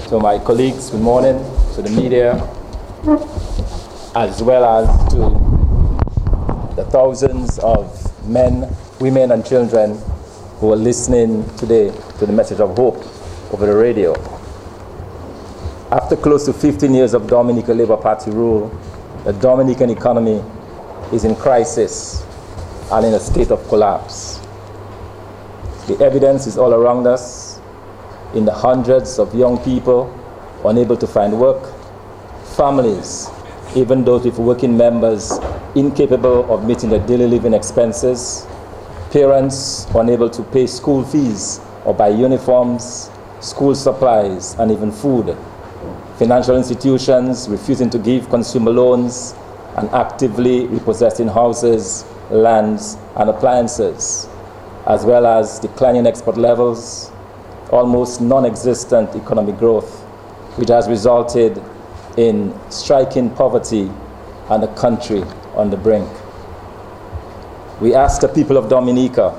to my colleagues, good morning, to the media, as well as to the thousands of men, women, and children who are listening today to the message of hope over the radio. After close to 15 years of Dominica Labour Party rule, the Dominican economy is in crisis and in a state of collapse. The evidence is all around us in the hundreds of young people unable to find work, families, even those with working members incapable of meeting their daily living expenses, parents unable to pay school fees or buy uniforms, school supplies, and even food, financial institutions refusing to give consumer loans and actively repossessing houses, lands, and appliances, as well as declining export levels, almost non-existent economic growth, which has resulted in striking poverty and a country on the brink. We ask the people of Dominica,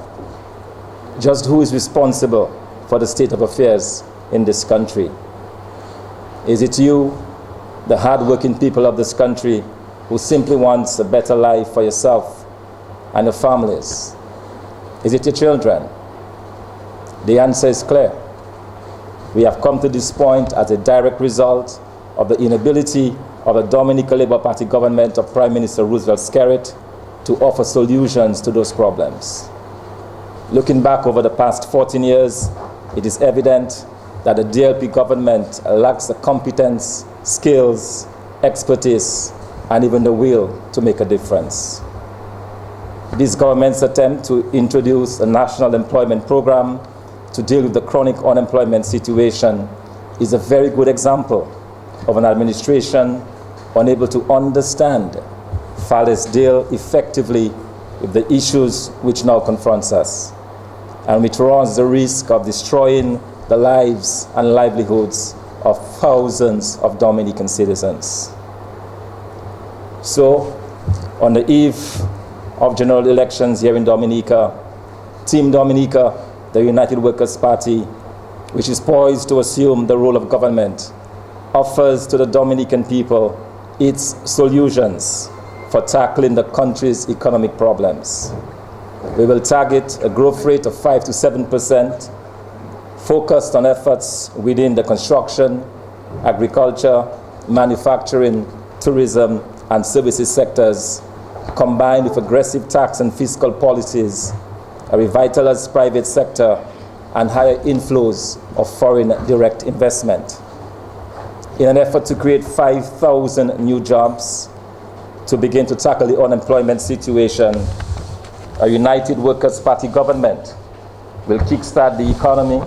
just who is responsible for the state of affairs in this country? Is it you, the hard-working people of this country, who simply wants a better life for yourself and your families? Is it your children? The answer is clear. We have come to this point as a direct result of the inability of the Dominica Labour Party government of Prime Minister Roosevelt Skerrit to offer solutions to those problems. Looking back over the past 14 years, it is evident that the DLP government lacks the competence, skills, expertise, and even the will to make a difference. This government's attempt to introduce a national employment program to deal with the chronic unemployment situation is a very good example of an administration unable to understand, far less deal effectively with the issues which now confronts us, and which runs the risk of destroying the lives and livelihoods of thousands of Dominican citizens. So, on the eve of general elections here in Dominica, Team Dominica, the United Workers' Party, which is poised to assume the role of government, offers to the Dominican people its solutions for tackling the country's economic problems. We will target a growth rate of 5 to 7%, focused on efforts within the construction, agriculture, manufacturing, tourism, and services sectors, combined with aggressive tax and fiscal policies, a revitalized private sector, and higher inflows of foreign direct investment. In an effort to create 5,000 new jobs, to begin to tackle the unemployment situation, a United Workers' Party government will kickstart the economy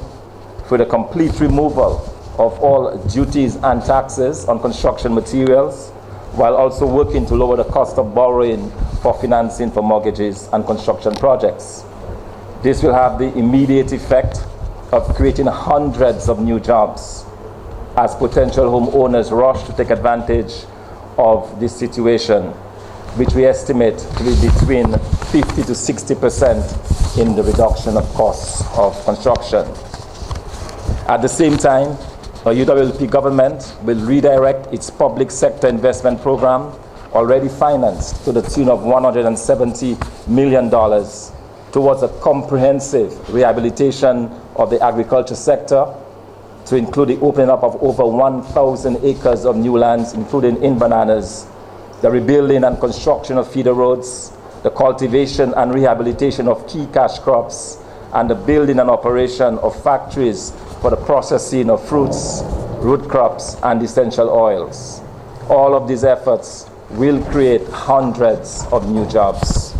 through the complete removal of all duties and taxes on construction materials, while also working to lower the cost of borrowing for financing for mortgages and construction projects. This will have the immediate effect of creating hundreds of new jobs as potential homeowners rush to take advantage of this situation, which we estimate to be between 50 to 60% in the reduction of costs of construction. At the same time, the UWP government will redirect its public sector investment program, already financed to the tune of $170 million, towards a comprehensive rehabilitation of the agriculture sector, to include the opening up of over 1,000 acres of new lands, including in bananas, the rebuilding and construction of feeder roads, the cultivation and rehabilitation of key cash crops, and the building and operation of factories for the processing of fruits, root crops, and essential oils. All of these efforts will create hundreds of new jobs.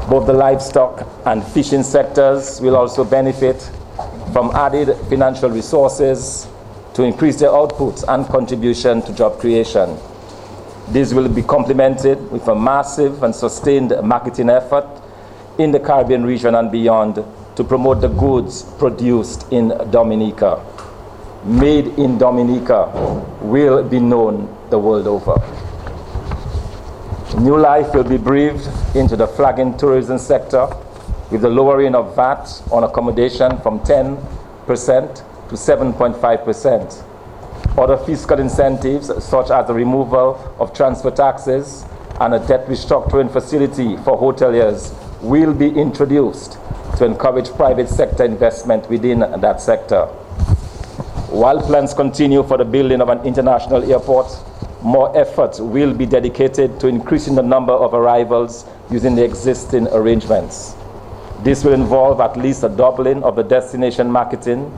Both the livestock and fishing sectors will also benefit from added financial resources to increase their output and contribution to job creation. This will be complemented with a massive and sustained marketing effort in the Caribbean region and beyond to promote the goods produced in Dominica. Made in Dominica will be known the world over. New life will be breathed into the flagging tourism sector with the lowering of VAT on accommodation from 10% to to 7.5%. Other fiscal incentives, such as the removal of transfer taxes and a debt restructuring facility for hoteliers, will be introduced to encourage private sector investment within that sector. While plans continue for the building of an international airport, more effort will be dedicated to increasing the number of arrivals using the existing arrangements. This will involve at least a doubling of the destination marketing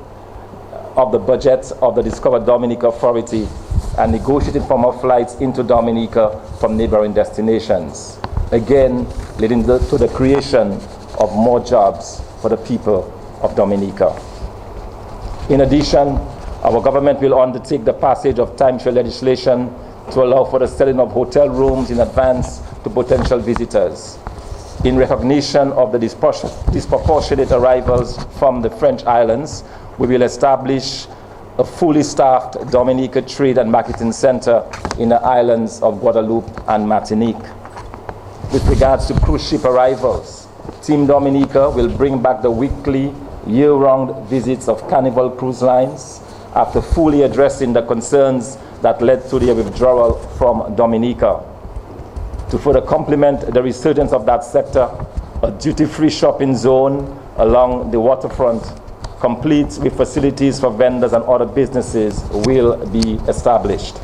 of the budget of the Discover Dominica Authority and negotiating for more flights into Dominica from neighboring destinations, again leading to the creation of more jobs for the people of Dominica. In addition, our government will undertake the passage of timeshare legislation to allow for the selling of hotel rooms in advance to potential visitors. In recognition of the disproportionate arrivals from the French islands, we will establish a fully staffed Dominica Trade and Marketing Center in the islands of Guadeloupe and Martinique. With regards to cruise ship arrivals, Team Dominica will bring back the weekly, year-round visits of Carnival Cruise Lines after fully addressing the concerns that led to their withdrawal from Dominica. To further complement the resurgence of that sector, a duty-free shopping zone along the waterfront, complete with facilities for vendors and other businesses, will be established.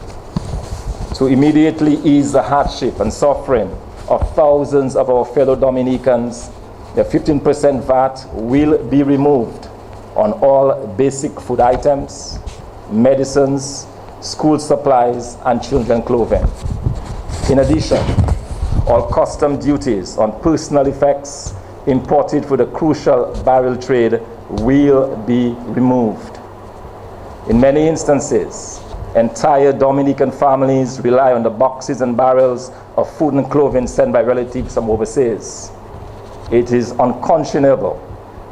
To immediately ease the hardship and suffering of thousands of our fellow Dominicans, the 15% VAT will be removed on all basic food items, medicines, school supplies, and children clothing. In addition, all custom duties on personal effects imported for the crucial barrel trade will be removed. In many instances, entire Dominican families rely on the boxes and barrels of food and clothing sent by relatives from overseas. It is unconscionable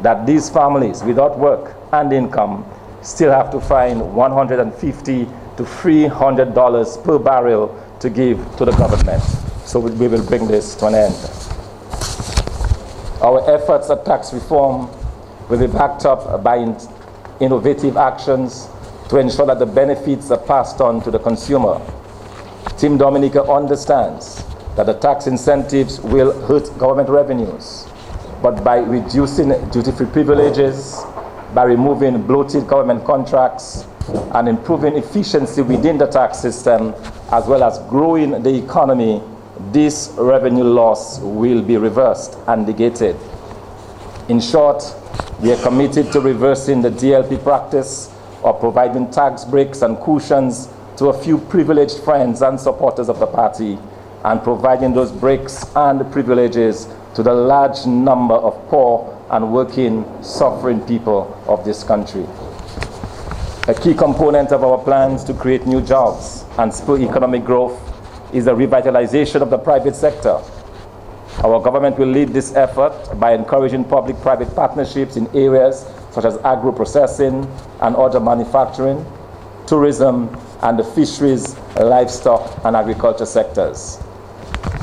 that these families without work and income still have to find $150 to $300 per barrel to give to the government. So we will bring this to an end. Our efforts at tax reform will be backed up by innovative actions to ensure that the benefits are passed on to the consumer. Team Dominica understands that the tax incentives will hurt government revenues, but by reducing duty-free privileges, by removing bloated government contracts, and improving efficiency within the tax system, as well as growing the economy, this revenue loss will be reversed and negated. In short, we are committed to reversing the DLP practice of providing tax breaks and cushions to a few privileged friends and supporters of the party, and providing those breaks and privileges to the large number of poor and working, suffering people of this country. A key component of our plans to create new jobs and spur economic growth is the revitalization of the private sector. Our government will lead this effort by encouraging public-private partnerships in areas such as agro-processing and other manufacturing, tourism, and the fisheries, livestock, and agriculture sectors.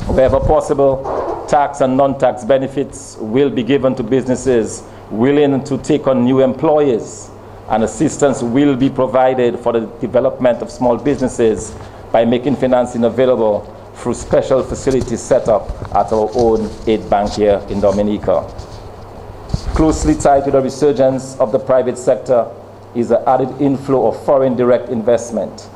Wherever possible, tax and non-tax benefits will be given to businesses willing to take on new employees, and assistance will be provided for the development of small businesses by making financing available through special facilities set up at our own aid bank here in Dominica. Closely tied to the resurgence of the private sector is the added inflow of foreign direct investment.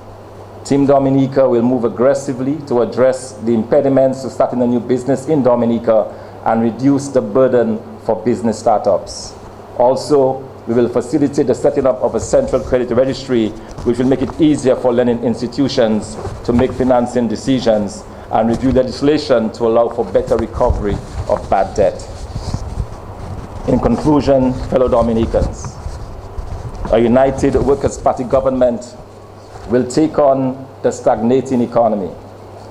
Team Dominica will move aggressively to address the impediments to starting a new business in Dominica and reduce the burden for business startups. Also, we will facilitate the setting up of a central credit registry, which will make it easier for lending institutions to make financing decisions, and review legislation to allow for better recovery of bad debt. In conclusion, fellow Dominicans, a united Workers' Party government will take on the stagnating economy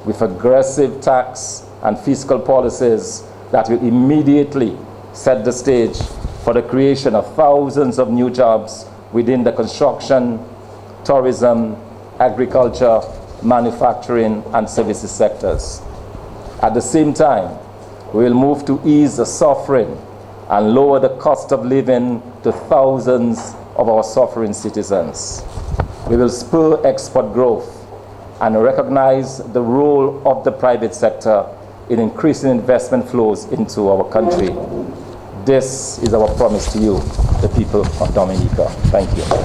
with aggressive tax and fiscal policies that will immediately set the stage for the creation of thousands of new jobs within the construction, tourism, agriculture, manufacturing, and services sectors. At the same time, we will move to ease the suffering and lower the cost of living to thousands of our sovereign citizens. We will spur export growth and recognize the role of the private sector in increasing investment flows into our country. This is our promise to you, the people of Dominica. Thank you.